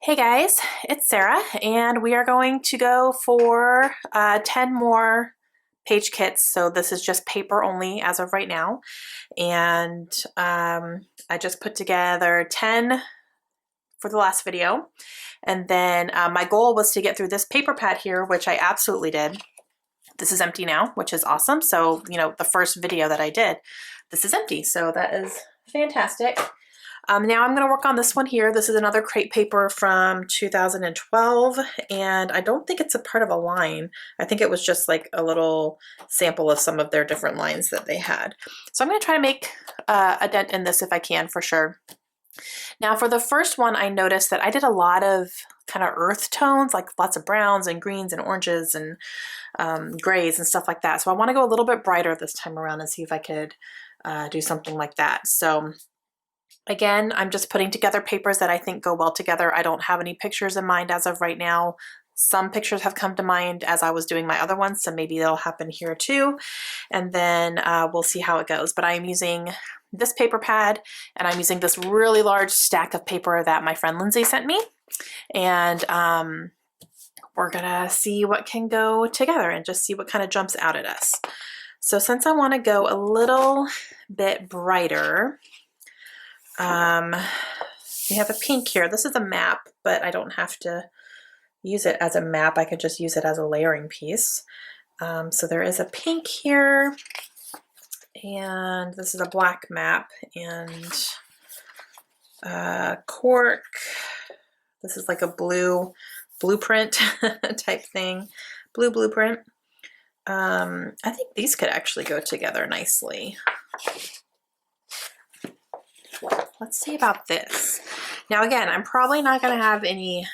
Hey guys, it's Sarah, and we are going to go for 10 more page kits. So this is just paper only as of right now. And I just put together 10 for the last video. And then my goal was to get through this paper pad here, which I absolutely did. This is empty now, which is awesome. So, you know, the first video that I did, this is empty. So that is fantastic. Now I'm going to work on this one here. This is another crate paper from 2012, and I don't think it's a part of a line. I think it was just like a little sample of some of their different lines that they had. So I'm going to try to make a dent in this if I can, for sure. Now for the first one, I noticed that I did a lot of kind of earth tones, like lots of browns and greens and oranges and grays and stuff like that. So I want to go a little bit brighter this time around and see if I could do something like that. So again, I'm just putting together papers that I think go well together. I don't have any pictures in mind as of right now. Some pictures have come to mind as I was doing my other ones, so maybe they'll happen here too. And then we'll see how it goes. But I'm using this paper pad, and I'm using this really large stack of paper that my friend Lindsay sent me. And we're gonna see what can go together and just see what kind of jumps out at us. So since I want to go a little bit brighter, we have a pink here. This is a map, but I don't have to use it as a map. I could just use it as a layering piece. So there is a pink here, and this is a black map, and cork. This is like a blue blueprint type thing, blue blueprint. I think these could actually go together nicely. Let's see about this. Now again, I'm probably not going to have any,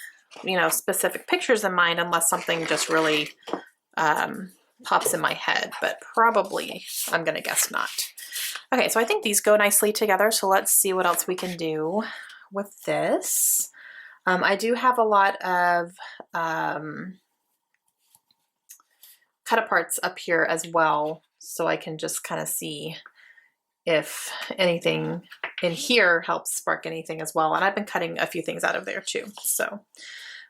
specific pictures in mind unless something just really pops in my head, but probably I'm going to guess not. Okay, so I think these go nicely together, so let's see what else we can do with this. I do have a lot of cut-aparts up here as well, so I can just kind of see if anything in here helps spark anything as well. And I've been cutting a few things out of there too. So,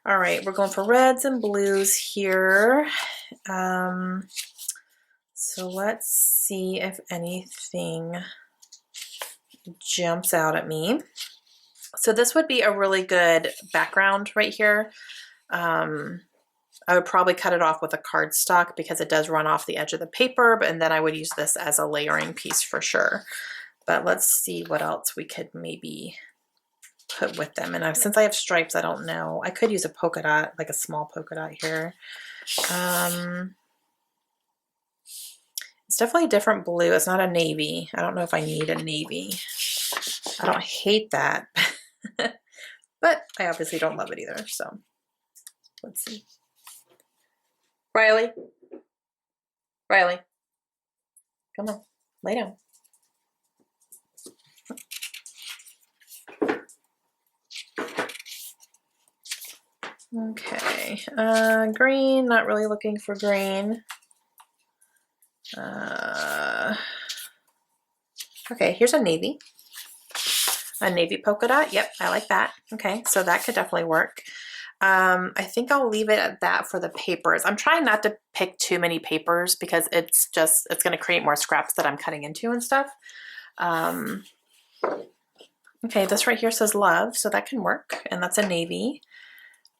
all right, we're going for reds and blues here. So let's see if anything jumps out at me. So this would be a really good background right here. I would probably cut it off with a cardstock because it does run off the edge of the paper, and then I would use this as a layering piece for sure. But let's see what else we could maybe put with them. And since I have stripes, I don't know. I could use a polka dot, like a small polka dot here. It's definitely a different blue. It's not a navy. I don't know if I need a navy. I don't hate that, but I obviously don't love it either. So let's see. Riley, come on, lay down. Okay, green, not really looking for green. Okay, here's a navy polka dot. Yep, I like that. Okay, so that could definitely work. I think I'll leave it at that for the papers. I'm trying not to pick too many papers because it's going to create more scraps that I'm cutting into and stuff. Okay, this right here says love, so that can work, and that's a navy.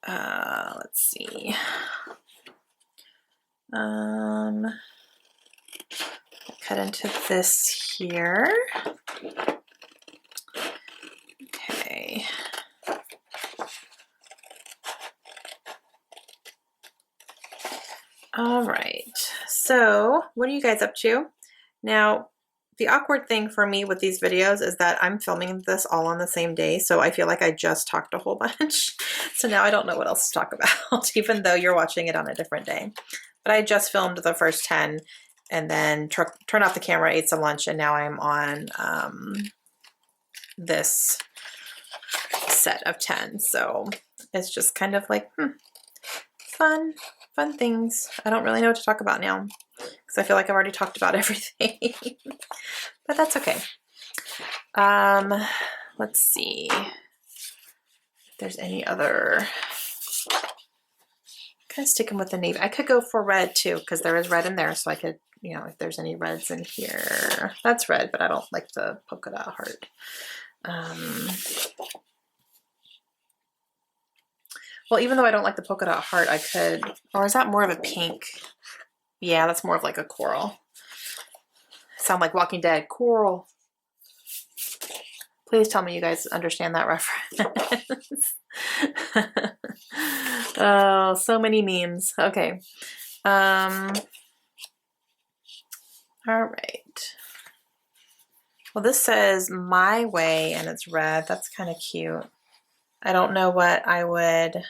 Let's see. Cut into this here. Okay. All right, so what are you guys up to? Now, the awkward thing for me with these videos is that I'm filming this all on the same day, so I feel like I just talked a whole bunch. So now I don't know what else to talk about, even though you're watching it on a different day. But I just filmed the first 10 and then turned off the camera, ate some lunch, and now I'm on this set of 10. So it's just kind of like, fun things. I don't really know what to talk about now because I feel like I've already talked about everything, but that's okay. Let's see. there's any other, kind of sticking with the navy. I could go for red too, because there is red in there, so I could, you know, if there's any reds in here. That's red, but I don't like the polka dot heart. Well, even though I don't like the polka dot heart, I could, or is that more of a pink? Yeah, that's more of like a coral. Sound like Walking Dead, coral. Please tell me you guys understand that reference. Oh, so many memes. Okay. All right. Well, this says My Way and it's red. That's kind of cute. I don't know what I would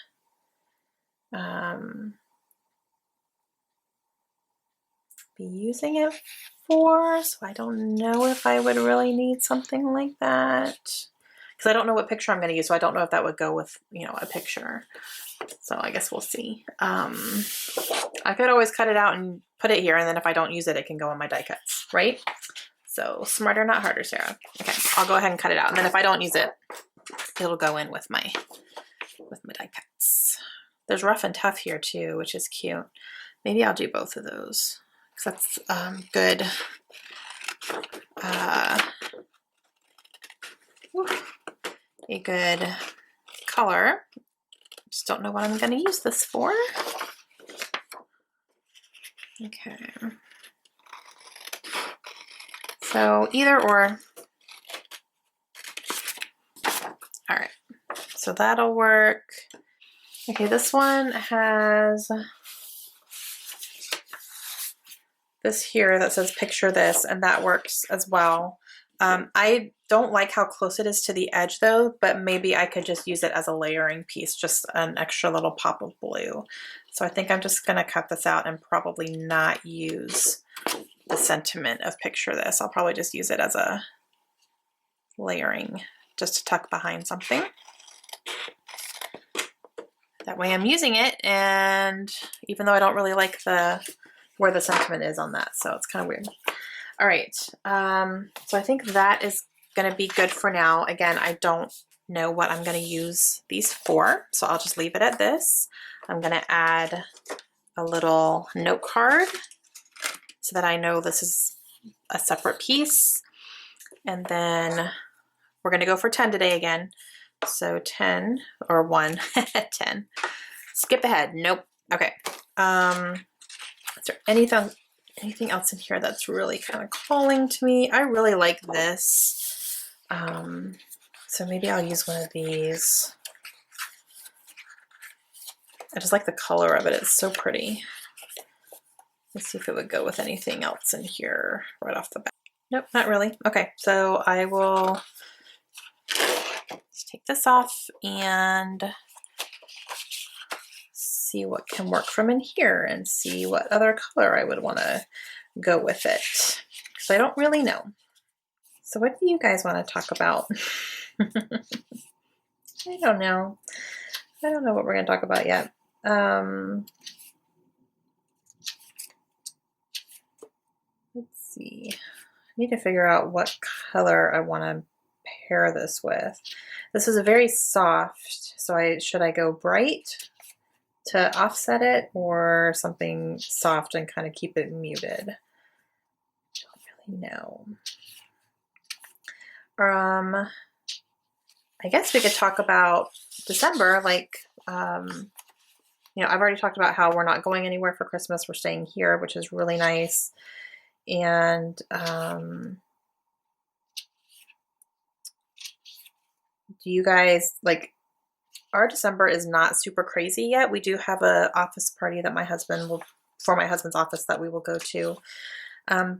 be using it for, so I don't know if I would really need something like that, because I don't know what picture I'm going to use, so I don't know if that would go with, you know, a picture. So I guess we'll see. I could always cut it out and put it here, and then if I don't use it, it can go on my die cuts, right? So smarter, not harder, Sarah. Okay, I'll go ahead and cut it out, and then if I don't use it, it'll go in with my die cuts. There's Rough and Tough here too, which is cute. Maybe I'll do both of those, because that's good. A good color. Just don't know what I'm going to use this for. Okay. So either or. All right. So that'll work. Okay, this one has this here that says picture this, and that works as well. I don't like how close it is to the edge though, but maybe I could just use it as a layering piece, just an extra little pop of blue. So I think I'm just gonna cut this out and probably not use the sentiment of picture this. I'll probably just use it as a layering, just to tuck behind something. That way I'm using it, and even though I don't really like where the sentiment is on that, so it's kind of weird. All right, so I think that is gonna be good for now. Again, I don't know what I'm gonna use these for, so I'll just leave it at this. I'm gonna add a little note card so that I know this is a separate piece. And then we're gonna go for 10 today again. So 10 or 1, 10. Skip ahead, nope. Okay. Is there anything else in here that's really kind of calling to me? I really like this. So maybe I'll use one of these. I just like the color of it. It's so pretty. Let's see if it would go with anything else in here right off the bat. Nope, not really. Okay, so I will just take this off and see what can work from in here and see what other color I would want to go with it, because I don't really know. So what do you guys want to talk about? I don't know. I don't know what we're going to talk about yet. Let's see. I need to figure out what color I want to pair this with. This is a very soft, so should I go bright to offset it, or something soft and kind of keep it muted? Don't really know. I guess we could talk about December, like, you know, I've already talked about how we're not going anywhere for Christmas. We're staying here, which is really nice. And do you guys, like, our December is not super crazy yet. We do have an office party that my husband's office that we will go to. And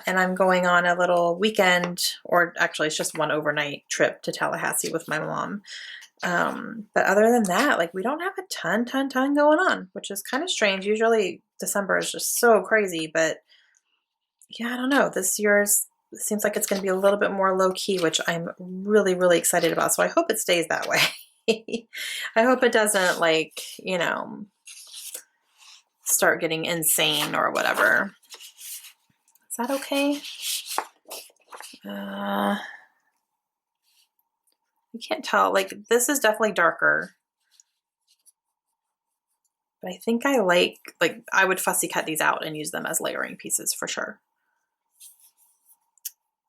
I'm going on a little weekend, or actually it's just one overnight trip to Tallahassee with my mom. But other than that, like, we don't have a ton going on, which is kind of strange. Usually December is just so crazy, but yeah, I don't know. This year's seems like it's going to be a little bit more low key, which I'm really excited about. So I hope it stays that way. I hope it doesn't, like, you know, start getting insane or whatever. Is that okay? You can't tell, like this is definitely darker. But I think I like I would fussy cut these out and use them as layering pieces for sure.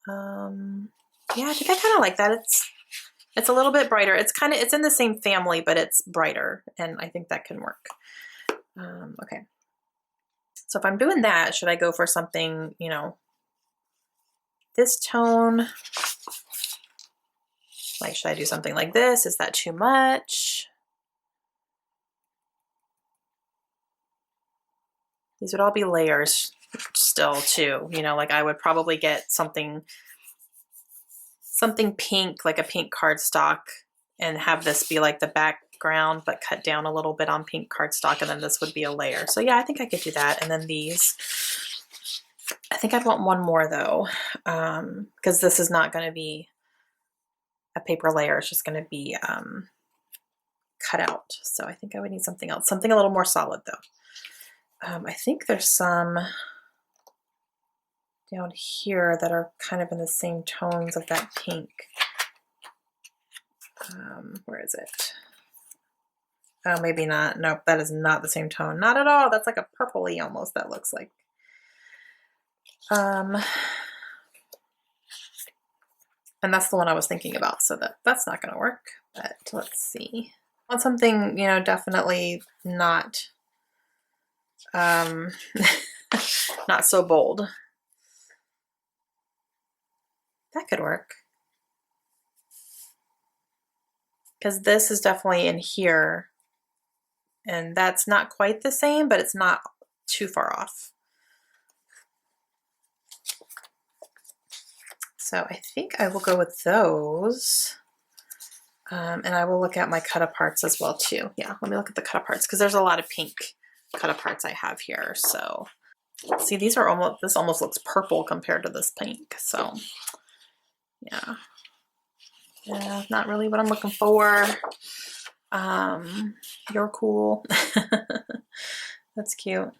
Yeah, I think I kind of like that. It's a little bit brighter. It's in the same family, but it's brighter, and I think that can work. Okay. So if I'm doing that, should I go for something, you know, this tone? Like, should I do something like this? Is that too much? These would all be layers still too, you know, like I would probably get something pink, like a pink cardstock, and have this be like the background, but cut down a little bit on pink cardstock, and then this would be a layer. So yeah, I think I could do that. And then these, I think I'd want one more though, because this is not going to be a paper layer. It's just going to be cut out. So I think I would need something else, something a little more solid though. I think there's some down here that are kind of in the same tones of that pink. Where is it? Oh, maybe not. Nope, that is not the same tone. Not at all. That's like a purpley almost, that looks like. And that's the one I was thinking about, so that's not going to work. But let's see. I want something, you know, definitely not not so bold. That could work. Because this is definitely in here, and that's not quite the same, but it's not too far off. So I think I will go with those. And I will look at my cut aparts as well too. Yeah, let me look at the cut aparts because there's a lot of pink cut aparts I have here. So see, these are almost, this almost looks purple compared to this pink. So yeah, not really what I'm looking for. You're cool. That's cute.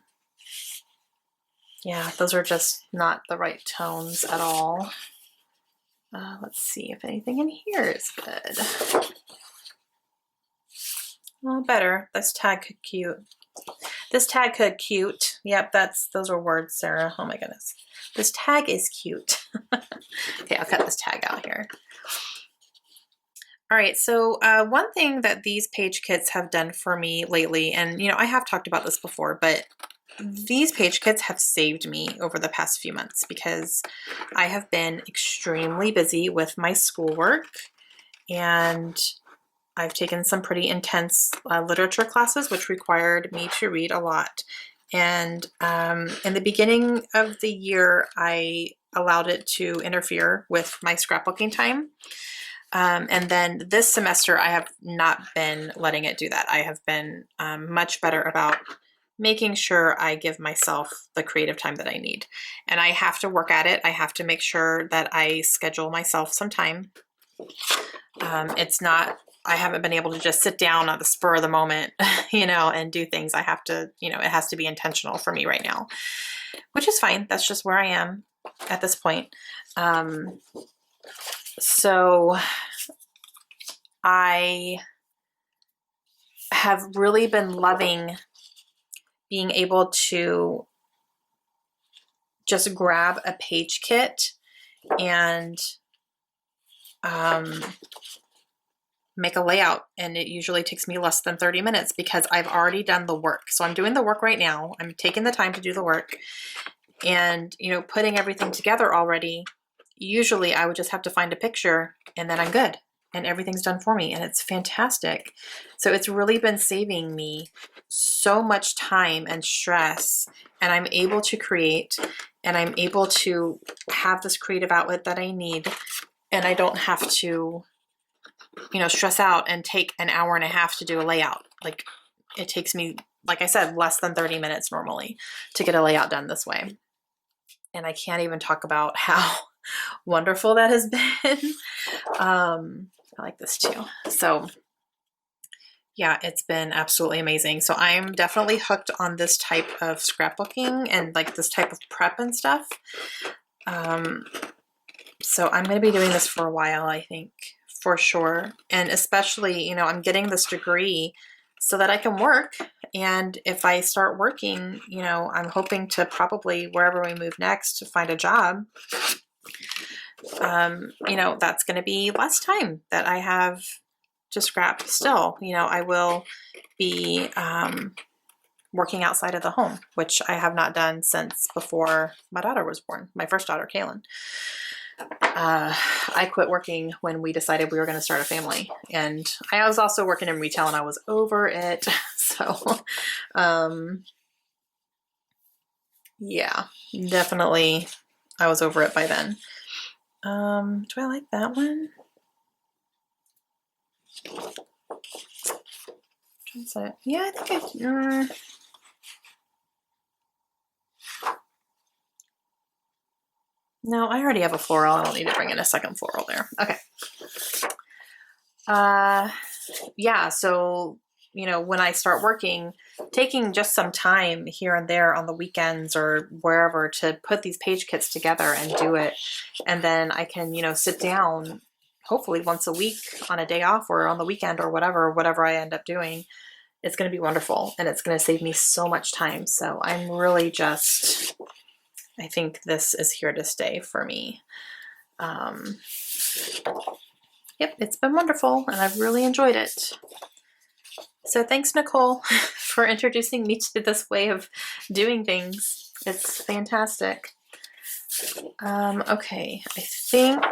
Yeah, those are just not the right tones at all. Let's see if anything in here is good. Oh, better. This tag could cute. This tag could cute. Yep, those are words, Sarah. Oh my goodness. This tag is cute. Okay, I'll cut this tag out here. All right, so one thing that these page kits have done for me lately, and you know, I have talked about this before, but these page kits have saved me over the past few months because I have been extremely busy with my schoolwork, and I've taken some pretty intense literature classes, which required me to read a lot. And in the beginning of the year, I allowed it to interfere with my scrapbooking time. And then this semester, I have not been letting it do that. I have been much better about making sure I give myself the creative time that I need. And I have to work at it. I have to make sure that I schedule myself some time. It's not, I haven't been able to just sit down at the spur of the moment, you know, and do things. I have to, you know, it has to be intentional for me right now, which is fine. That's just where I am at this point. So I have really been loving being able to just grab a page kit and make a layout, and it usually takes me less than 30 minutes because I've already done the work. So I'm doing the work right now. I'm taking the time to do the work, and you know, putting everything together already. Usually I would just have to find a picture and then I'm good and everything's done for me, and it's fantastic. So it's really been saving me so much time and stress, and I'm able to create, and I'm able to have this creative outlet that I need, and I don't have to, you know, stress out and take an hour and a half to do a layout. Like, it takes me, like I said, less than 30 minutes normally to get a layout done this way. And I can't even talk about how wonderful that has been. I like this too. So yeah, it's been absolutely amazing. So I'm definitely hooked on this type of scrapbooking and like this type of prep and stuff. So I'm going to be doing this for a while, I think, for sure. And especially, you know, I'm getting this degree so that I can work. And if I start working, you know, I'm hoping to probably wherever we move next to find a job. You know, that's going to be less time that I have to scrap. Still, you know, I will be working outside of the home, which I have not done since before my daughter was born, my first daughter, Kaylin. I quit working when we decided we were going to start a family, and I was also working in retail and I was over it. So, yeah, definitely I was over it by then. Do I like that one? Yeah, I think I, no, I already have a floral. I don't need to bring in a second floral there. Okay. Yeah, so, you know, when I start working, taking just some time here and there on the weekends or wherever to put these page kits together and do it. And then I can, you know, sit down hopefully once a week on a day off or on the weekend or whatever I end up doing. It's going to be wonderful, and it's going to save me so much time. So I'm really just, I think this is here to stay for me. Yep, it's been wonderful, and I've really enjoyed it. So thanks, Nicole, for introducing me to this way of doing things. It's fantastic. Okay, I think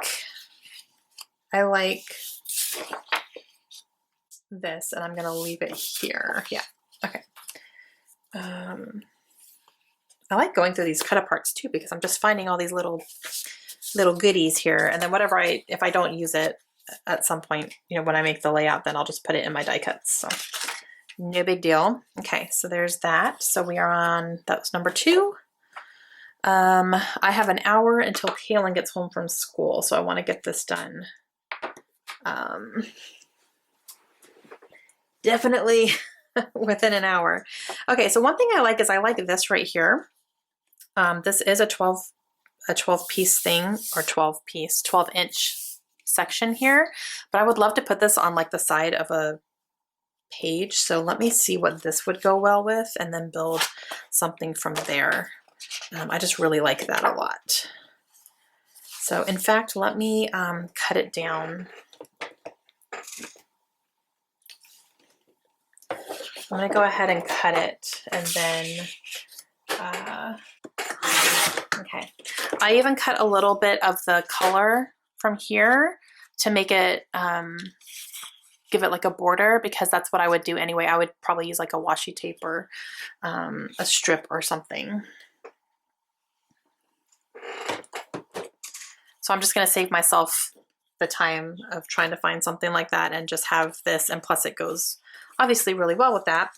I like this, and I'm gonna leave it here. Yeah, okay. I like going through these cut aparts too, because I'm just finding all these little goodies here, and then whatever if I don't use it at some point, you know, when I make the layout, then I'll just put it in my die cuts. So no big deal. Okay, so there's that. So we are on, that was number 2. I have an hour until Kaylin gets home from school, so I want to get this done. Definitely within an hour. Okay, so one thing I like is I like this right here. This is a 12 piece thing, or 12 inch section here, but I would love to put this on like the side of a page. So let me see what this would go well with and then build something from there. I just really like that a lot. So in fact, let me cut it down. I'm going to go ahead and cut it, and then okay. I even cut a little bit of the color from here to make it, give it like a border, because that's what I would do anyway. I would probably use like a washi tape or a strip or something. So I'm just going to save myself the time of trying to find something like that and just have this, and plus it goes obviously really well with that.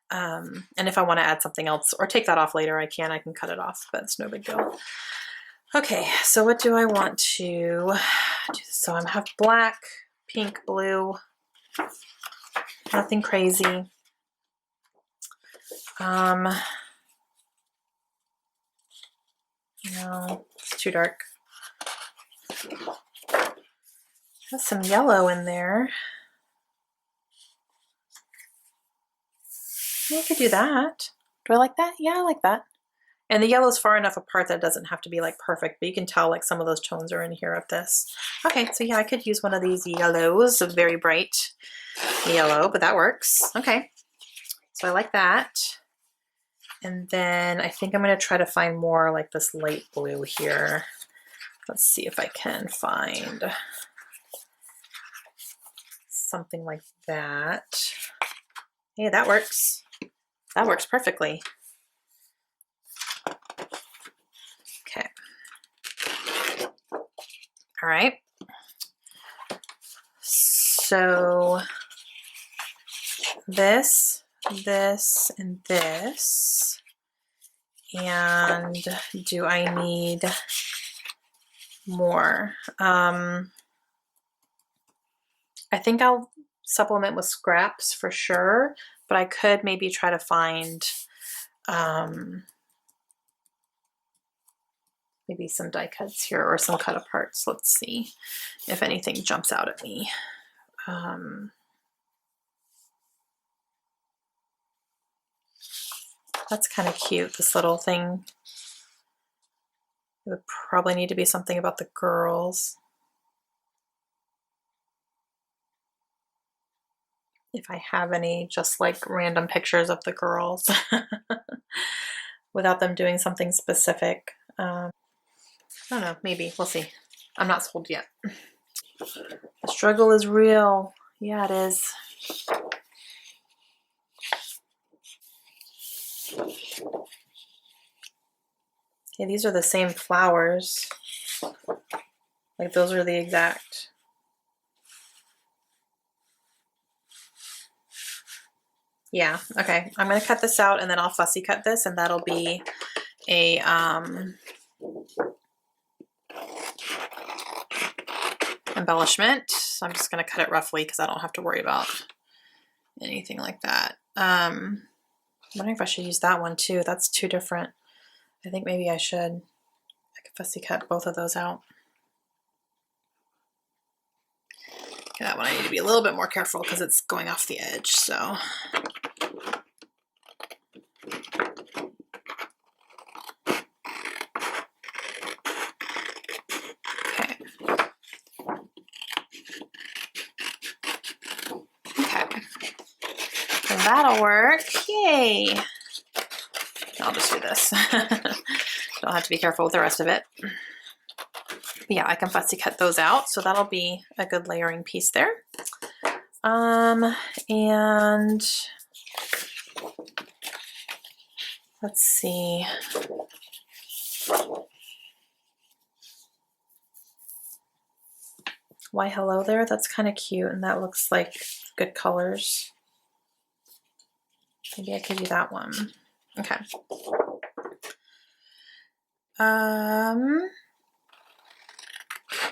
And if I want to add something else or take that off later, I can cut it off, but it's no big deal. Okay, so what do I want to do? So I have black, pink, blue, nothing crazy. No, it's too dark. There's some yellow in there. I could do that. Do I like that? Yeah, I like that. And the yellow's far enough apart that it doesn't have to be like perfect, but you can tell like some of those tones are in here of this. Okay, so yeah, I could use one of these yellows, a very bright yellow, but that works. Okay, so I like that. And then I think I'm gonna try to find more like this light blue here. Let's see if I can find something like that. Hey, that works. That works perfectly. Okay. All right. So this, and this. And do I need more? I think I'll supplement with scraps for sure, but I could maybe try to find maybe some die cuts here or some cut aparts. Let's see if anything jumps out at me. That's kind of cute, this little thing. It would probably need to be something about the girls. If I have any just like random pictures of the girls without them doing something specific. I don't know, maybe, we'll see. I'm not sold yet. The struggle is real. Yeah, it is. Okay, these are the same flowers. Like those are the exact. Yeah, okay. I'm gonna cut this out and then I'll fussy cut this and that'll be a embellishment. So I'm just gonna cut it roughly because I don't have to worry about anything like that. I'm wondering if I should use that one too. That's too different. I think maybe I should. I could fussy cut both of those out. Okay, that one I need to be a little bit more careful because it's going off the edge, so. Okay. Okay. So that'll work. Yay. I'll just do this. Don't have to be careful with the rest of it. But yeah, I can fussy cut those out, so that'll be a good layering piece there. And let's see. Why hello there? That's kind of cute, and that looks like good colors. Maybe I could do that one. Okay.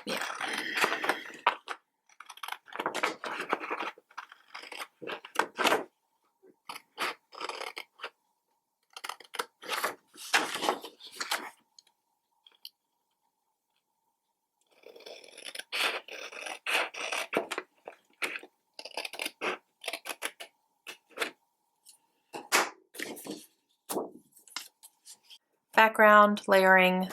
Yeah. Background, layering,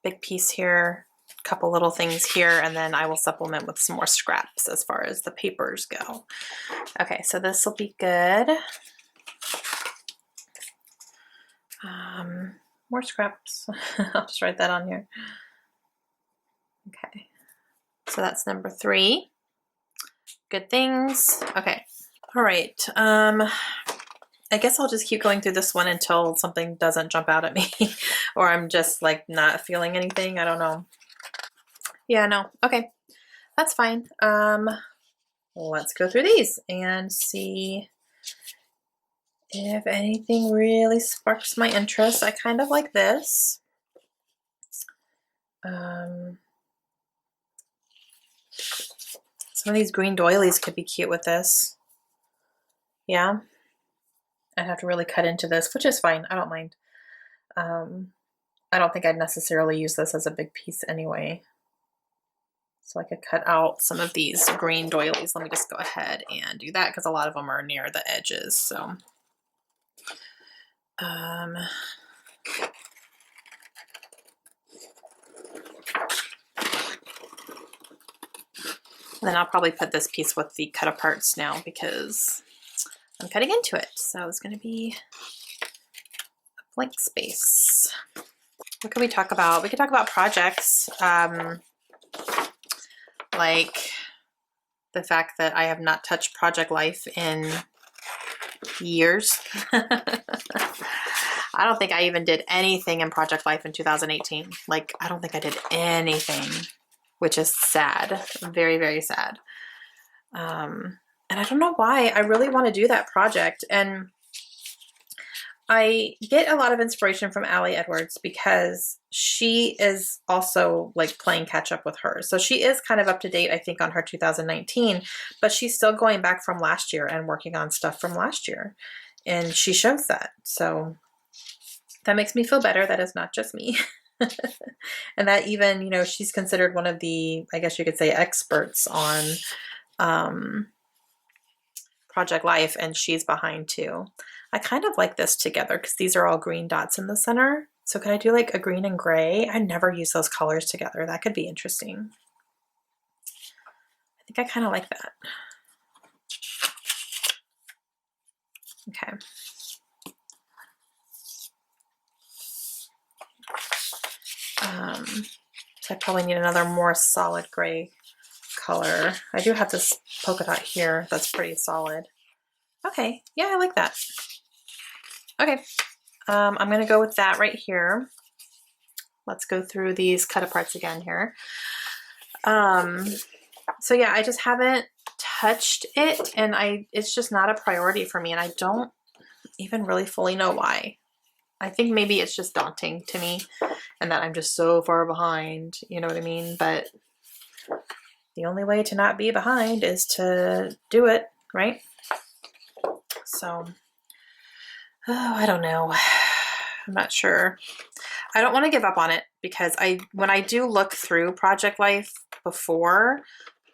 big piece here, couple little things here, and then I will supplement with some more scraps as far as the papers go. Okay, so this will be good. More scraps. I'll just write that on here. Okay, so that's number 3. Good things. Okay, all right. I guess I'll just keep going through this one until something doesn't jump out at me or I'm just like not feeling anything. I don't know. Yeah, no. Okay, that's fine. Let's go through these and see if anything really sparks my interest. I kind of like this. Some of these green doilies could be cute with this. Yeah. I'd have to really cut into this, which is fine. I don't mind. I don't think I'd necessarily use this as a big piece anyway. So I could cut out some of these green doilies. Let me just go ahead and do that because a lot of them are near the edges. So, then I'll probably put this piece with the cut aparts now because I'm cutting into it. So it's going to be a blank space. What can we talk about? We could talk about projects. Like the fact that I have not touched Project Life in years. I don't think I even did anything in Project Life in 2018. Like, I don't think I did anything, which is sad. Very, very sad. And I don't know why. I really want to do that project. And I get a lot of inspiration from Allie Edwards because she is also like playing catch up with her. So she is kind of up to date, I think, on her 2019, but she's still going back from last year and working on stuff from last year. And she shows that. So that makes me feel better. That is not just me. And that even, you know, she's considered one of the, I guess you could say, experts on Project Life, and she's behind too. I kind of like this together because these are all green dots in the center. So can I do like a green and gray? I never use those colors together. That could be interesting. I think I kind of like that. Okay. So I probably need another more solid gray color. I do have this polka dot here that's pretty solid. Okay, yeah, I like that. Okay, I'm gonna go with that right here. Let's go through these cut aparts again here. So yeah, I just haven't touched it, and it's just not a priority for me, and I don't even really fully know why. I think maybe it's just daunting to me and that I'm just so far behind, you know what I mean? But the only way to not be behind is to do it, right? So, oh, I don't know. I'm not sure. I don't want to give up on it because when I do look through Project Life before,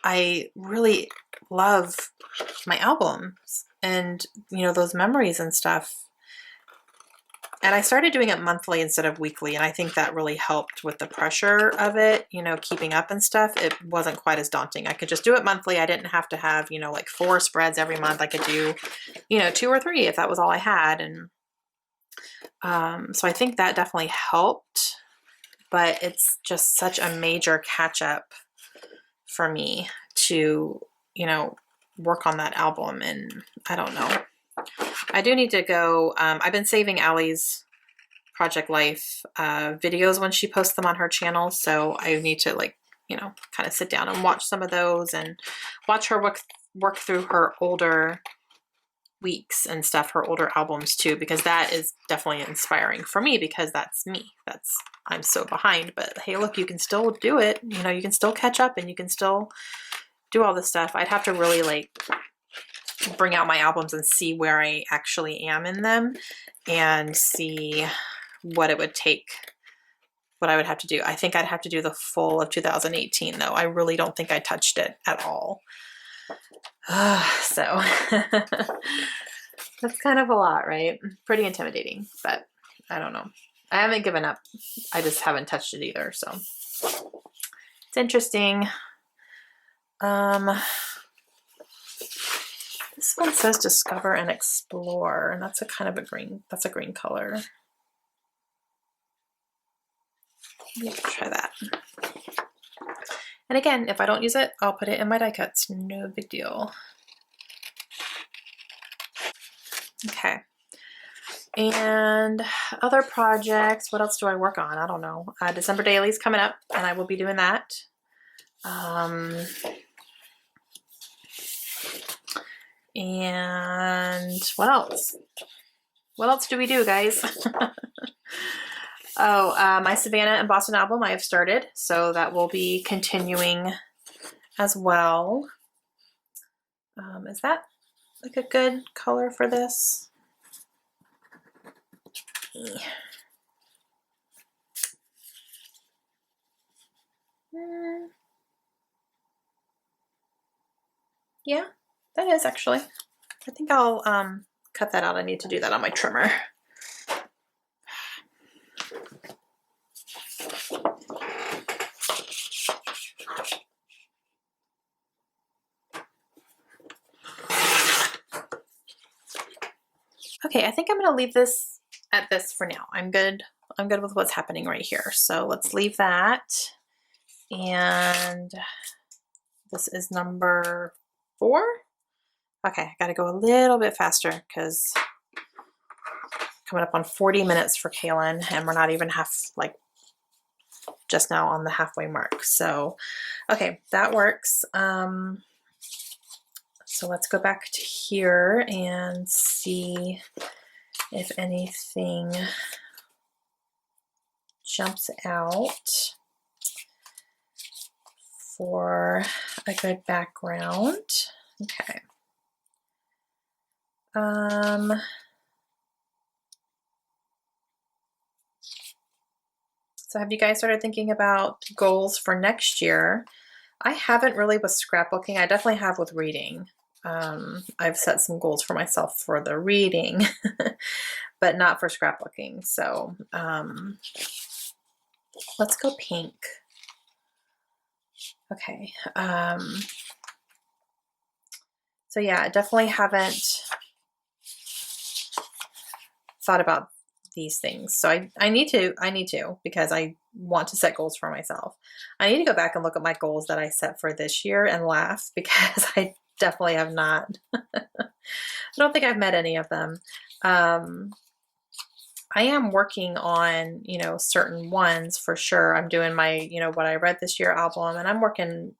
I really love my albums and, you know, those memories and stuff. And I started doing it monthly instead of weekly, and I think that really helped with the pressure of it, you know, keeping up and stuff. It wasn't quite as daunting. I could just do it monthly. I didn't have to have, you know, like 4 spreads every month. I could do, you know, 2 or 3 if that was all I had. And so I think that definitely helped, but it's just such a major catch up for me to, you know, work on that album. And I don't know. I do need to go. I've been saving Allie's Project Life videos when she posts them on her channel. So I need to, like, you know, kind of sit down and watch some of those and watch her work through her older weeks and stuff, her older albums too, because that is definitely inspiring for me because that's me. I'm so behind, but hey, look, you can still do it. You know, you can still catch up and you can still do all this stuff. I'd have to really like bring out my albums and see where I actually am in them and see what it would take, what I would have to do. I think I'd have to do the full of 2018 though. I really don't think I touched it at all. So that's kind of a lot, right? Pretty intimidating, but I don't know. I haven't given up. I just haven't touched it either. So it's interesting. This one says discover and explore, and that's a kind of a green, that's a green color. Maybe try that. And again, if I don't use it, I'll put it in my die cuts. No big deal. Okay. And other projects, what else do I work on? I don't know. December Dailies coming up, and I will be doing that. And what else? What else do we do, guys? Oh, my Savannah and Boston album I have started, so that will be continuing as well. Is that like a good color for this? Yeah, that is actually. I think I'll cut that out. I need to do that on my trimmer. Okay, I think I'm gonna leave this at this for now. I'm good with what's happening right here. So let's leave that. And this is number 4. Okay, I gotta go a little bit faster because coming up on 40 minutes for Kaylin, and we're not even just now on the halfway mark. So, okay, that works. So let's go back to here and see if anything jumps out for a good background. Okay. So have you guys started thinking about goals for next year? I haven't really with scrapbooking. I definitely have with reading. I've set some goals for myself for the reading, but not for scrapbooking. So let's go pink. Okay. So yeah, I definitely haven't thought about these things. So I need to, because I want to set goals for myself. I need to go back and look at my goals that I set for this year and laugh, because I definitely have not. I don't think I've met any of them. I am working on, certain ones for sure. I'm doing my, what I read this year album, and I'm working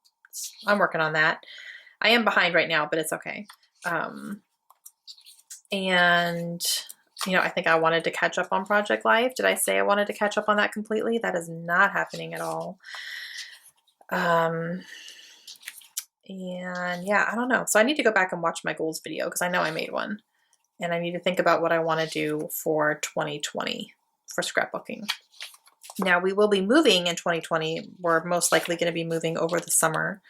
on that. I am behind right now, but it's okay. And I think I wanted to catch up on Project Life. Did I say I wanted to catch up on that completely? That is not happening at all. And yeah, I don't know. So I need to go back and watch my goals video, because I know I made one. And I need to think about what I want to do for 2020 for scrapbooking. Now, we will be moving in 2020. We're most likely going to be moving over the summer.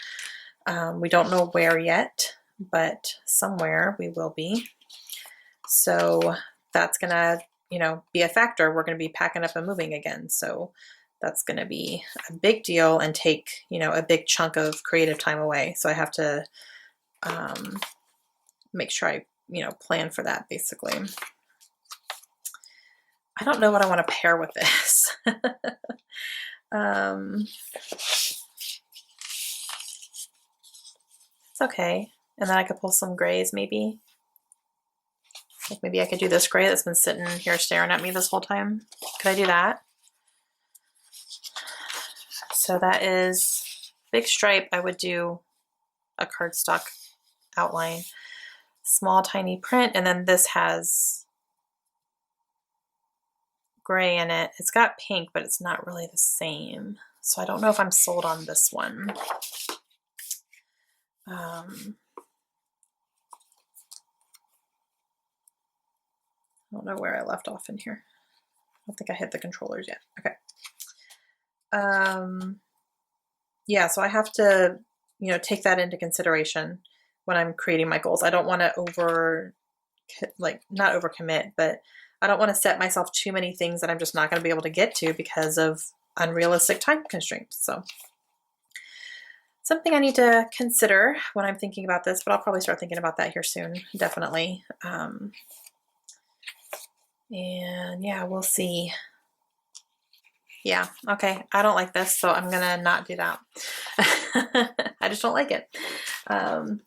We don't know where yet, but somewhere we will be. So that's going to, be a factor. We're going to be packing up and moving again. So that's going to be a big deal and take, a big chunk of creative time away. So I have to make sure I, plan for that, basically. I don't know what I want to pair with this. It's okay. And then I could pull some grays, maybe. Like maybe I could do this gray that's been sitting here staring at me this whole time. Could I do that? So that is big stripe. I would do a cardstock outline, small tiny print, and then this has gray in it. It's got pink, but it's not really the same. So I don't know if I'm sold on this one. I don't know where I left off in here. I don't think I hit the controllers yet. Okay. Yeah, so I have to, take that into consideration when I'm creating my goals. I don't want to not overcommit, but I don't want to set myself too many things that I'm just not going to be able to get to because of unrealistic time constraints. So something I need to consider when I'm thinking about this, but I'll probably start thinking about that here soon, definitely. And yeah, we'll see. Yeah, okay, I don't like this, so I'm gonna not do that. I just don't like it.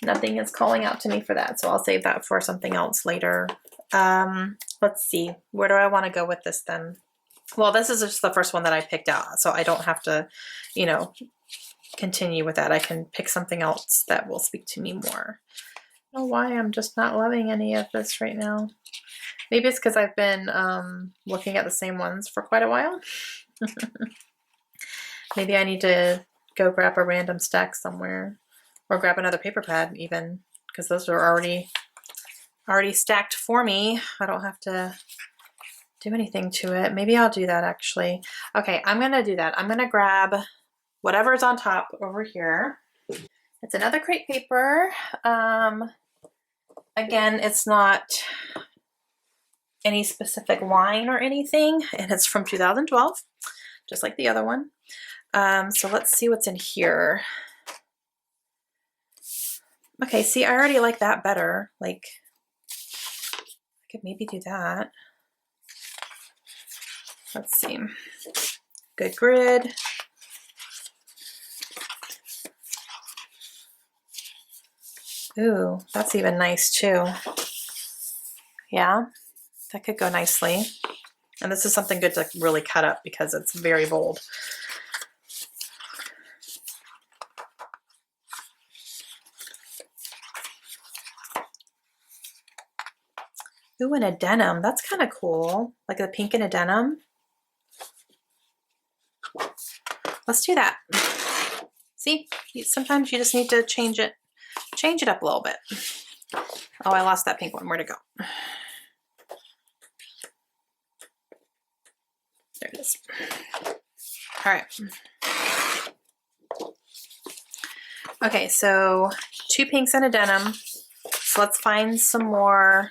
Nothing is calling out to me for that, so I'll save that for something else later. Let's see, where do I want to go with this then? Well, this is just the first one that I picked out, so I don't have to, continue with that. I can pick something else that will speak to me more. I don't know why I'm just not loving any of this right now. Maybe it's because I've been looking at the same ones for quite a while. Maybe I need to go grab a random stack somewhere, or grab another paper pad even, because those are already stacked for me. I don't have to do anything to it. Maybe I'll do that actually. Okay, I'm gonna do that. I'm gonna grab whatever's on top over here. It's another crepe paper. Again, it's not any specific line or anything, and it's from 2012, just like the other one. So let's see what's in here. Okay, see, I already like that better. Like, I could maybe do that. Let's see. Good grid. Ooh, that's even nice too. Yeah, that could go nicely. And this is something good to really cut up because it's very bold. Ooh, and a denim. That's kind of cool. Like the pink and a denim. Let's do that. See, sometimes you just need to change it up a little bit. Oh, I lost that pink one. Where'd it go? There it is. All right. Okay, so 2 pinks and a denim. So let's find some more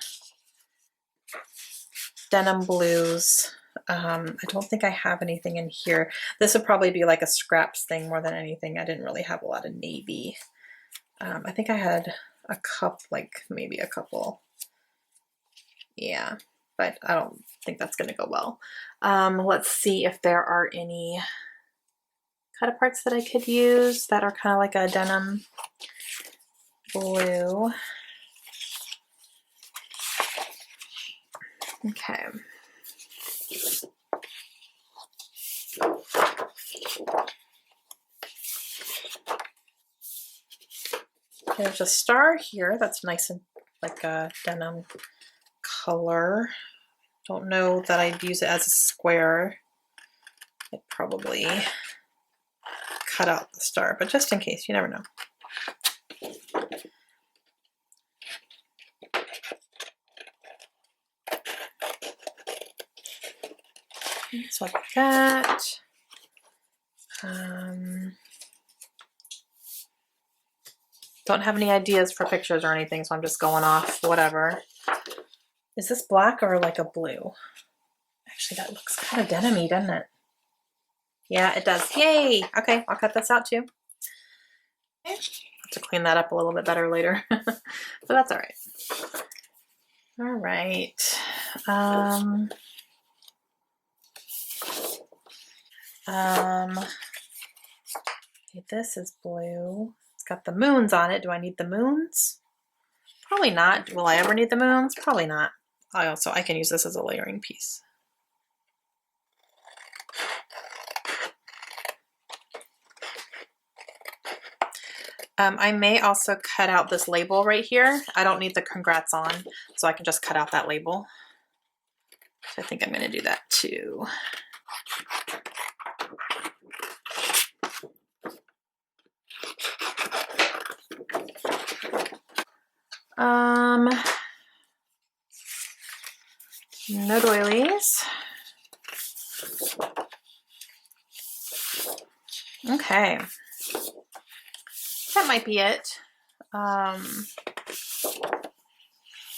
denim blues. I don't think I have anything in here. This would probably be like a scraps thing more than anything. I didn't really have a lot of navy. I think I had a cup, like maybe a couple. Yeah, but I don't think that's gonna go well. Let's see if there are any cut aparts that I could use that are kind of like a denim blue. Okay. There's a star here that's nice and like a denim color. Don't know that I'd use it as a square. I'd probably cut out the star, but just in case, you never know. So like that. Don't have any ideas for pictures or anything, so I'm just going off whatever. Is this black or like a blue? Actually, that looks kind of denim-y, doesn't it? Yeah, it does. Yay! Okay, I'll cut this out too. Okay. I'll have to clean that up a little bit better later, but that's all right. All right. Okay, this is blue. It's got the moons on it. Do I need the moons? Probably not. Will I ever need the moons? Probably not. I can use this as a layering piece. I may also cut out this label right here. I don't need the congrats on, so I can just cut out that label. So I think I'm going to do that too. No doilies. Okay. That might be it.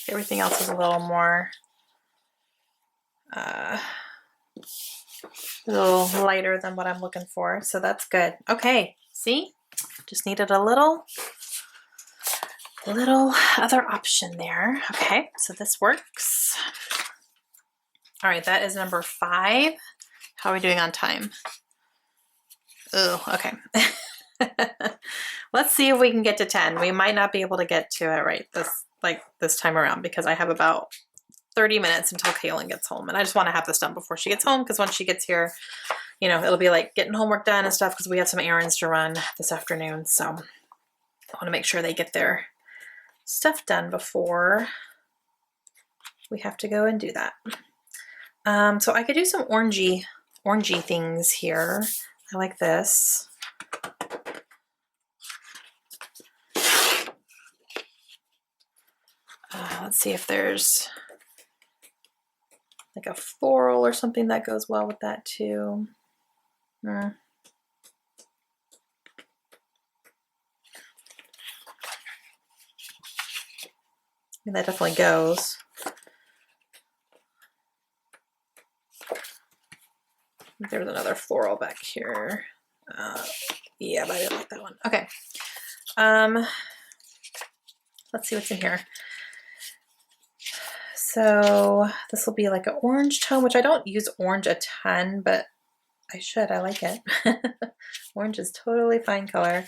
Everything else is a little more, a little lighter than what I'm looking for, so that's good. Okay, see? Just needed a little other option there. Okay, so this works. All right, that is number 5. How are we doing on time? Oh, okay. Let's see if we can get to 10. We might not be able to get to it right this time around because I have about 30 minutes until Kaylin gets home, and I just want to have this done before she gets home because when she gets here, you know, it'll be like getting homework done and stuff because we have some errands to run this afternoon. So I want to make sure they get their stuff done before we have to go and do that. So I could do some orangey things here. I like this. Let's see if there's like a floral or something that goes well with that too. That definitely goes. There's another floral back here. Yeah, but I didn't like that one. Okay. Let's see what's in here. So this will be like an orange tone, which I don't use orange a ton, but I should. I like it. Orange is totally fine color.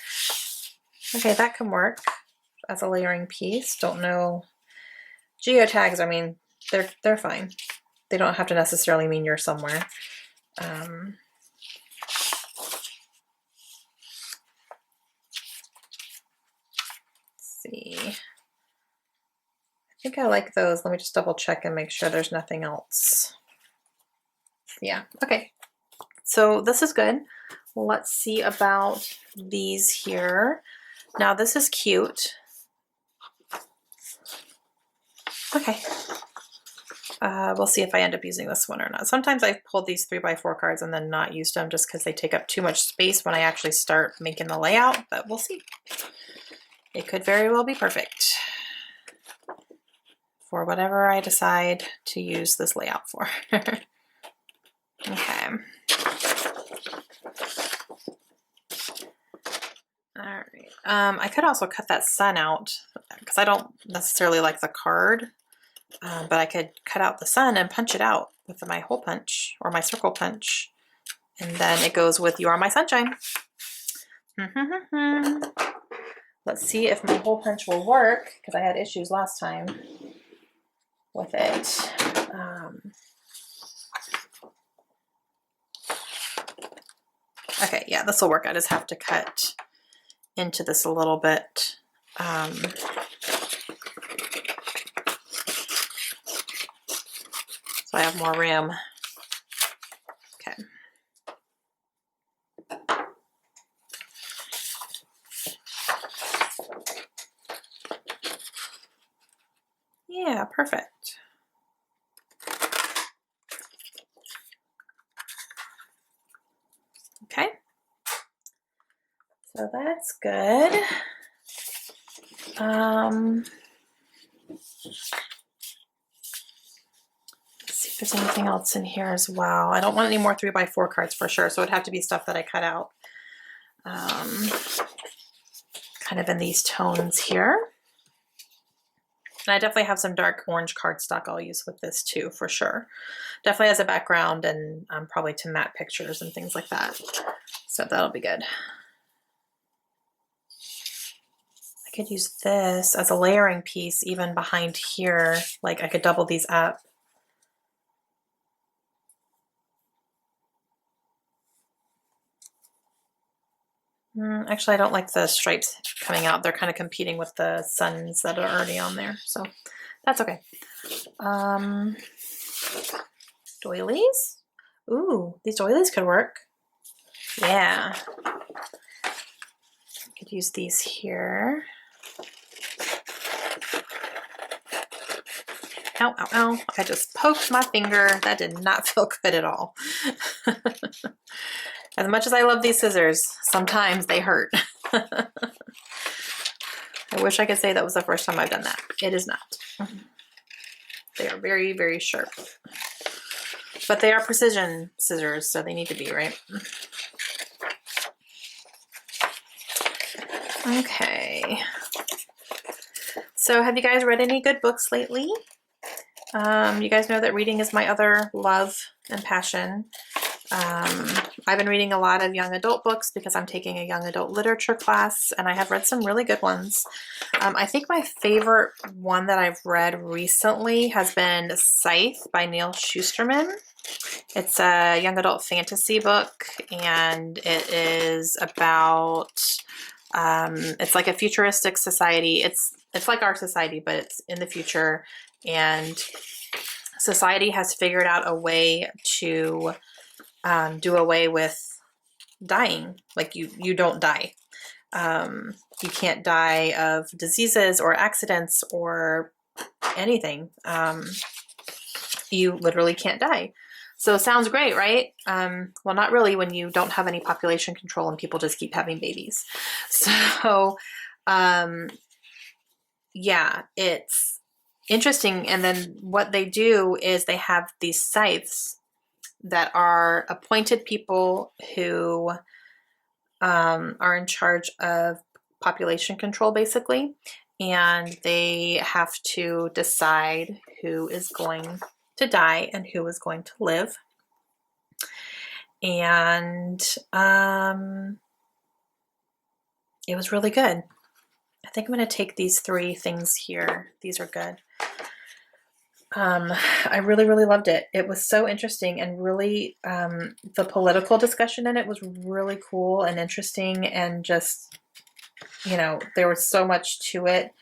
Okay, that can work as a layering piece. Don't know. Geotags, I mean, they're fine. They don't have to necessarily mean you're somewhere. Let's see. I think I like those. Let me just double check and make sure there's nothing else. Yeah, okay. So this is good. Let's see about these here. Now this is cute. Okay. We'll see if I end up using this one or not. Sometimes I've pulled these 3x4 cards and then not used them just because they take up too much space when I actually start making the layout, but we'll see. It could very well be perfect for whatever I decide to use this layout for. Okay. All right. I could also cut that sun out because I don't necessarily like the card, but I could cut out the sun and punch it out with my hole punch or my circle punch, and then it goes with "You Are My Sunshine." Let's see if my hole punch will work because I had issues last time with it. Okay, yeah, this will work. I just have to cut into this a little bit. So I have more room. Okay. Yeah, perfect. Okay. So that's good. Let's see if there's anything else in here as well. I don't want any more 3x4 cards for sure, so it'd have to be stuff that I cut out. Kind of in these tones here. And I definitely have some dark orange cardstock I'll use with this too, for sure. Definitely as a background and probably to matte pictures and things like that. So that'll be good. I could use this as a layering piece even behind here. Like I could double these up. Actually, I don't like the stripes coming out. They're kind of competing with the suns that are already on there. So that's okay. Doilies? Ooh, these doilies could work. Yeah. I could use these here. Ow, ow, ow. I just poked my finger. That did not feel good at all. As much as I love these scissors, sometimes they hurt. I wish I could say that was the first time I've done that. It is not. They are very, very sharp. But they are precision scissors, so they need to be, right? Okay. So have you guys read any good books lately? You guys know that reading is my other love and passion. I've been reading a lot of young adult books because I'm taking a young adult literature class, and I have read some really good ones. I think my favorite one that I've read recently has been Scythe by Neal Shusterman. It's a young adult fantasy book, and it is about, it's like a futuristic society. It's like our society, but it's in the future, and society has figured out a way to do away with dying. Like you don't die. You can't die of diseases or accidents or anything. You literally can't die. So sounds great, right? Well, not really when you don't have any population control and people just keep having babies. So yeah, it's interesting. And then what they do is they have these scythes that are appointed people who are in charge of population control, basically, and they have to decide who is going to die and who is going to live. And it was really good. I think I'm going to take these 3 things here. These are good. I really, really loved it. It was so interesting, and really the political discussion in it was really cool and interesting, and just, you know, there was so much to it.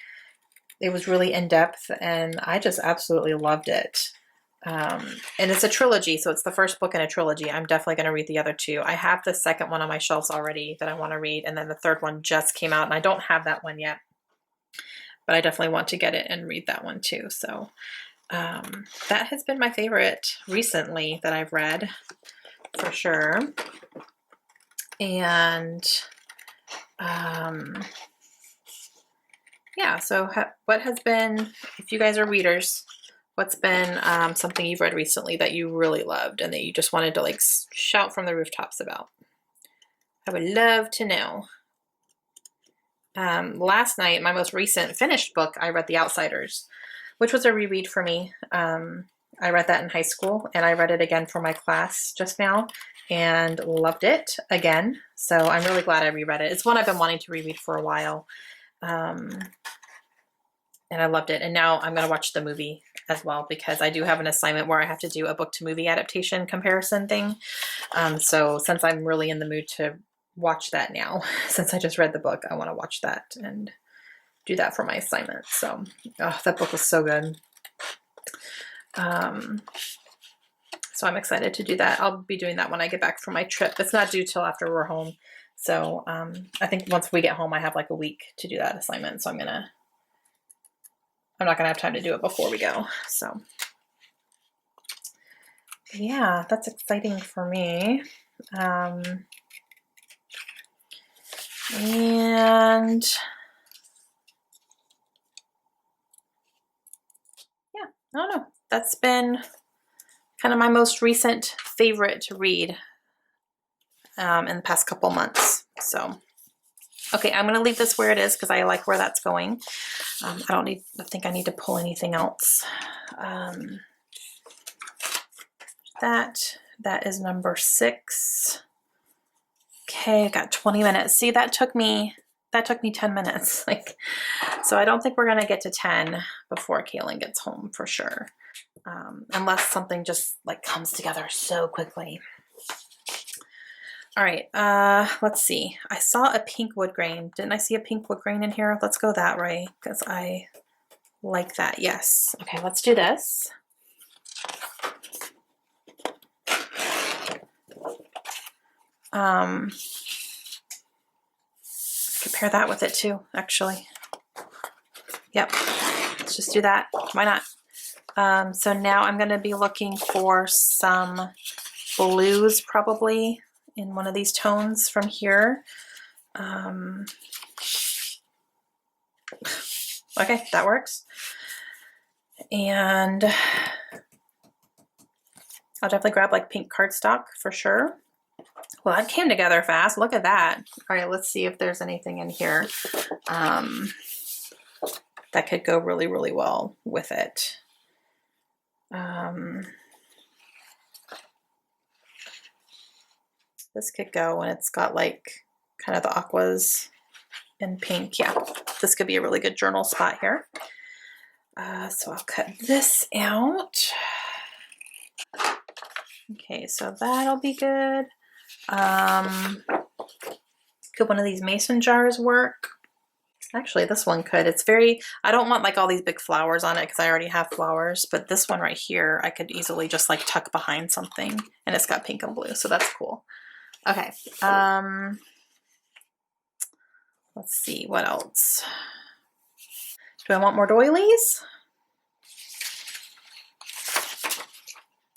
It was really in depth, and I just absolutely loved it. And it's a trilogy, so it's the first book in a trilogy. I'm definitely going to read the other 2. I have the second one on my shelves already that I want to read, and then the third one just came out, and I don't have that one yet, but I definitely want to get it and read that one too. So That has been my favorite recently that I've read, for sure. And yeah, so what has been, if you guys are readers, what's been something you've read recently that you really loved and that you just wanted to like shout from the rooftops about? I would love to know. Last night, my most recent finished book, I read The Outsiders, which was a reread for me. I read that in high school, and I read it again for my class just now and loved it again. So I'm really glad I reread it. It's one I've been wanting to reread for a while. And I loved it. And now I'm going to watch the movie as well, because I do have an assignment where I have to do a book to movie adaptation comparison thing. So since I'm really in the mood to watch that now, since I just read the book, I want to watch that and do that for my assignment. So that book was so good. So I'm excited to do that. I'll be doing that when I get back from my trip. It's not due till after we're home. So I think once we get home, I have like a week to do that assignment. So I'm not gonna have time to do it before we go. So yeah, that's exciting for me. And yeah, I don't know. That's been kind of my most recent favorite to read in the past couple months. So, okay, I'm gonna leave this where it is because I like where that's going. I think I need to pull anything else. That is number 6. Okay, I got 20 minutes. See, that took me 10 minutes. So I don't think we're gonna get to 10 before Kaylin gets home for sure. Unless something just like comes together so quickly. All right, let's see. I saw a pink wood grain. Didn't I see a pink wood grain in here? Let's go that way because I like that. Yes. Okay, let's do this. Compare that with it too, actually. Yep, let's just do that. Why not? So now I'm going to be looking for some blues probably in one of these tones from here. Okay, that works. And I'll definitely grab like pink cardstock for sure. Well, that came together fast. Look at that. All right, let's see if there's anything in here that could go really, really well with it. This could go when it's got like kind of the aquas and pink. Yeah, this could be a really good journal spot here. So I'll cut this out. Okay, so that'll be good. Could one of these mason jars work? Actually, this one could. It's very, I don't want like all these big flowers on it because I already have flowers, but this one right here, I could easily just like tuck behind something, and it's got pink and blue, so that's cool. Okay, let's see, what else? Do I want more doilies?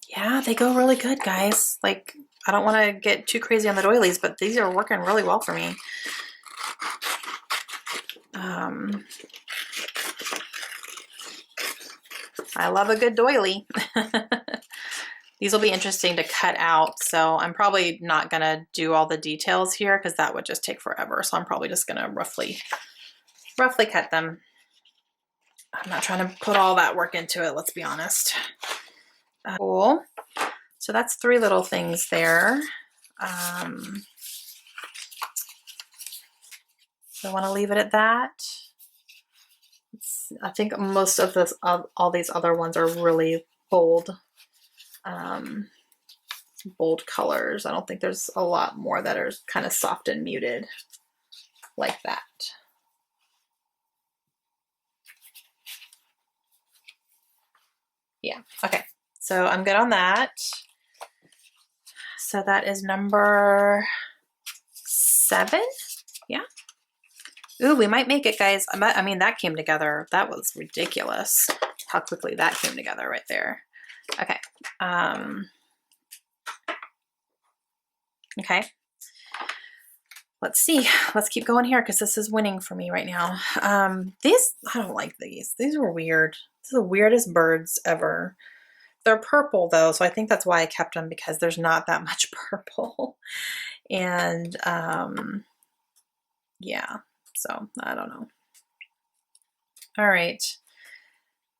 Yeah, they go really good, guys. Like, I don't want to get too crazy on the doilies, but these are working really well for me. I love a good doily. These will be interesting to cut out, so I'm probably not going to do all the details here because that would just take forever. So I'm probably just going to roughly cut them. I'm not trying to put all that work into it, let's be honest. Cool. So that's 3 little things there. So I want to leave it at that. I think most of this, all these other ones are really bold, bold colors. I don't think there's a lot more that are kind of soft and muted like that. Yeah, okay. So I'm good on that. So that is number 7. Yeah. Ooh, we might make it, guys. I mean, that came together. That was ridiculous. how quickly that came together right there. Okay. Okay. Let's see. Let's keep going here because this is winning for me right now. These, I don't like these. These are weird. These are the weirdest birds ever. They're purple though, so I think that's why I kept them, because there's not that much purple. And yeah, so I don't know. All right.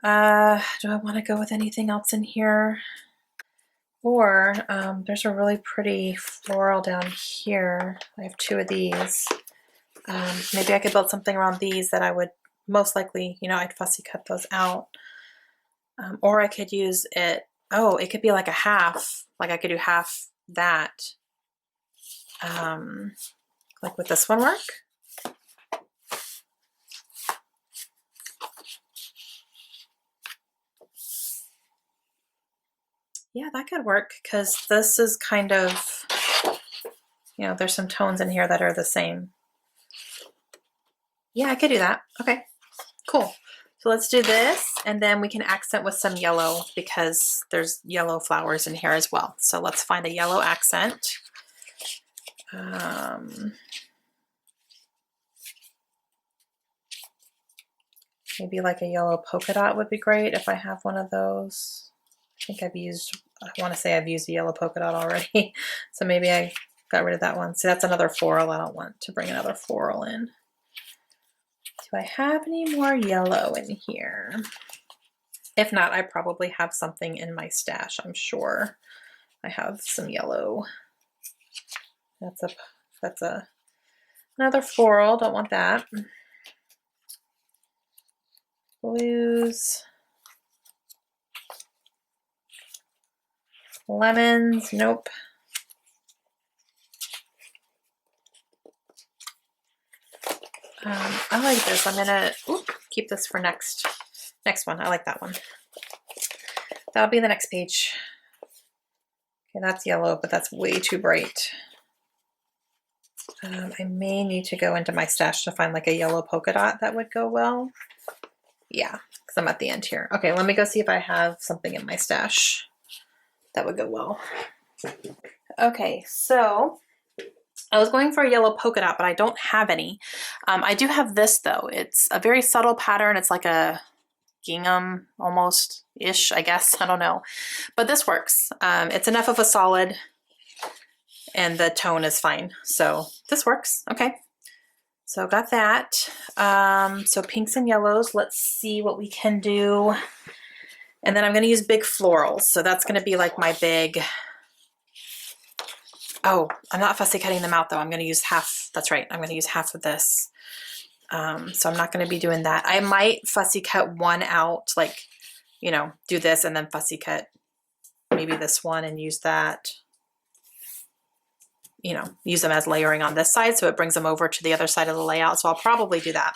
Do I want to go with anything else in here? Or there's a really pretty floral down here. I have two of these. Maybe I could build something around these that I would most likely, you know, I'd fussy cut those out. Or I could use it, oh, it could be like a half, like I could do half that. Like would this one work? Yeah, that could work, because this is kind of, you know, there's some tones in here that are the same. Yeah, I could do that. Okay, cool. So let's do this, and then we can accent with some yellow because there's yellow flowers in here as well. So let's find a yellow accent. Maybe like a yellow polka dot would be great if I have one of those. I think I want to say I've used a yellow polka dot already. So maybe I got rid of that one. See, that's another floral. I don't want to bring another floral in. Do I have any more yellow in here? If not, I probably have something in my stash. I'm sure I have some yellow. That's another floral. Don't want that. Blues. Lemons, nope. I like this. I'm gonna keep this for next one. I like that one. That'll be the next page. Okay, that's yellow, but that's way too bright. I may need to go into my stash to find like a yellow polka dot that would go well. Yeah, because I'm at the end here. Okay, let me go see if I have something in my stash that would go well. Okay, so I was going for a yellow polka dot, but I don't have any. I do have this though. It's a very subtle pattern. It's like a gingham almost-ish, I guess. I don't know. But this works. It's enough of a solid and the tone is fine. So this works. Okay. So got that. So pinks and yellows. Let's see what we can do. And then I'm going to use big florals. So that's going to be like my big... Oh, I'm not fussy cutting them out though. I'm going to use half. That's right. I'm going to use half of this. So I'm not going to be doing that. I might fussy cut one out, like, you know, do this and then fussy cut maybe this one and use that, you know, use them as layering on this side. So it brings them over to the other side of the layout. So I'll probably do that.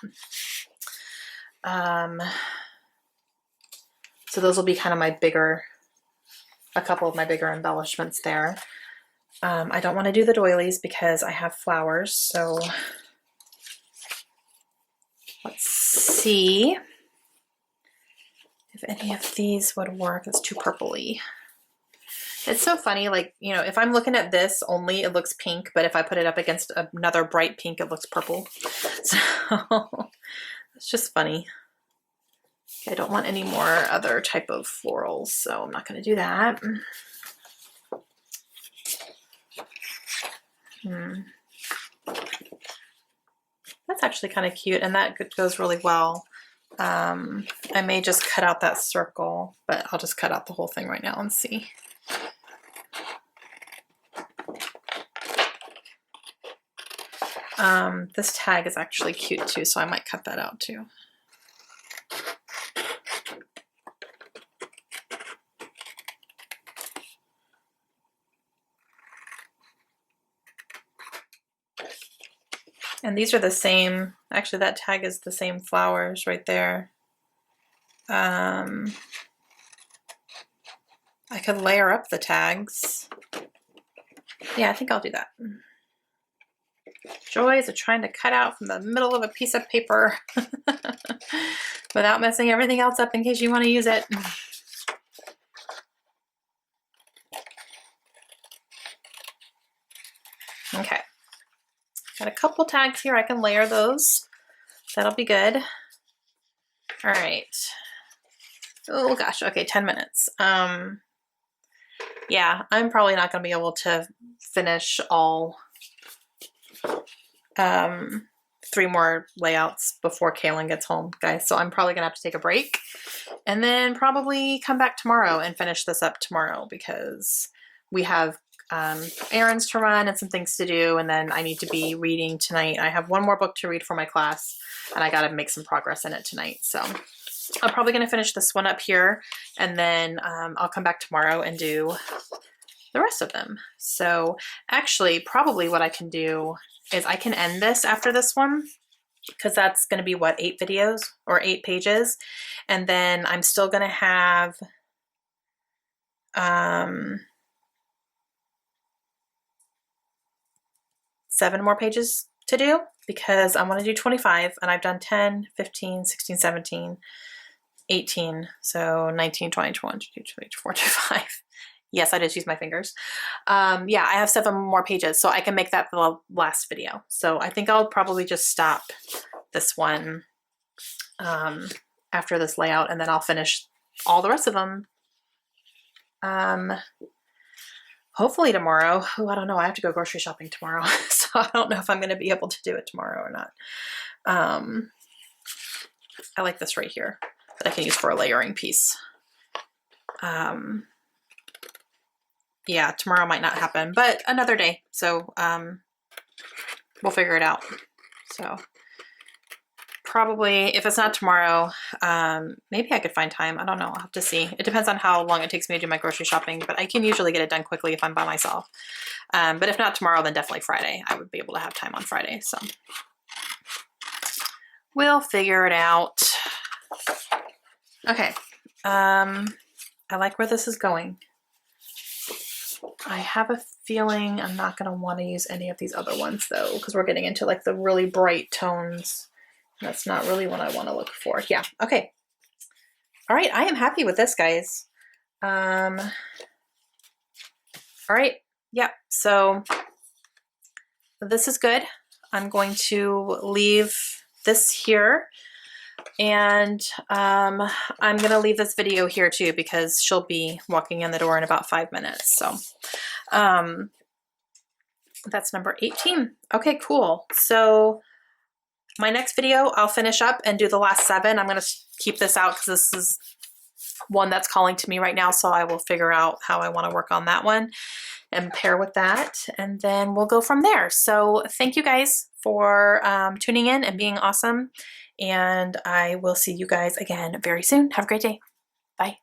So those will be kind of my bigger, a couple of my bigger embellishments there. I don't want to do the doilies because I have flowers. So let's see if any of these would work. It's too purpley. It's so funny, like, you know, if I'm looking at this only, it looks pink, but if I put it up against another bright pink, it looks purple. So it's just funny. Okay, I don't want any more other type of florals, so I'm not going to do that. That's actually kind of cute, and that goes really well. I may just cut out that circle, but I'll just cut out the whole thing right now and see. This tag is actually cute too, so I might cut that out too. And these are the same, actually that tag is the same flowers right there. I could layer up the tags. Yeah, I think I'll do that. Joys of trying to cut out from the middle of a piece of paper without messing everything else up in case you want to use it. Okay, got a couple tags here. I can layer those. That'll be good. All right. Oh gosh, okay, 10 minutes. Yeah, I'm probably not gonna be able to finish all 3 more layouts before Kaylin gets home, guys. So I'm probably gonna have to take a break and then probably come back tomorrow and finish this up tomorrow because we have errands to run and some things to do, and then I need to be reading tonight. I have one more book to read for my class and I gotta make some progress in it tonight. So I'm probably gonna finish this one up here and then I'll come back tomorrow and do the rest of them. So actually probably what I can do is I can end this after this one because that's gonna be what, 8 videos or 8 pages. And then I'm still gonna have 7 more pages to do because I want to do 25 and I've done 10, 15, 16, 17, 18, so 19, 20, 21, 22, 23, 24, 25. Yes, I just use my fingers. Yeah, I have 7 more pages, so I can make that the last video. So I think I'll probably just stop this one after this layout and then I'll finish all the rest of them. Hopefully tomorrow. Oh, I don't know. I have to go grocery shopping tomorrow. So I don't know if I'm going to be able to do it tomorrow or not. I like this right here that I can use for a layering piece. Yeah, tomorrow might not happen, but another day. So we'll figure it out. So probably if it's not tomorrow, maybe I could find time. I don't know. I'll have to see. It depends on how long it takes me to do my grocery shopping, but I can usually get it done quickly if I'm by myself. But if not tomorrow, then definitely Friday. I would be able to have time on Friday. So we'll figure it out. Okay. I like where this is going. I have a feeling I'm not going to want to use any of these other ones though, because we're getting into like the really bright tones. That's not really what I want to look for. Yeah. Okay. All right. I am happy with this, guys. All right. Yeah. So this is good. I'm going to leave this here and I'm going to leave this video here too because she'll be walking in the door in about 5 minutes. So that's number 18. Okay, cool. So my next video, I'll finish up and do the last 7. I'm going to keep this out because this is one that's calling to me right now. So I will figure out how I want to work on that one and pair with that. And then we'll go from there. So thank you guys for tuning in and being awesome. And I will see you guys again very soon. Have a great day. Bye.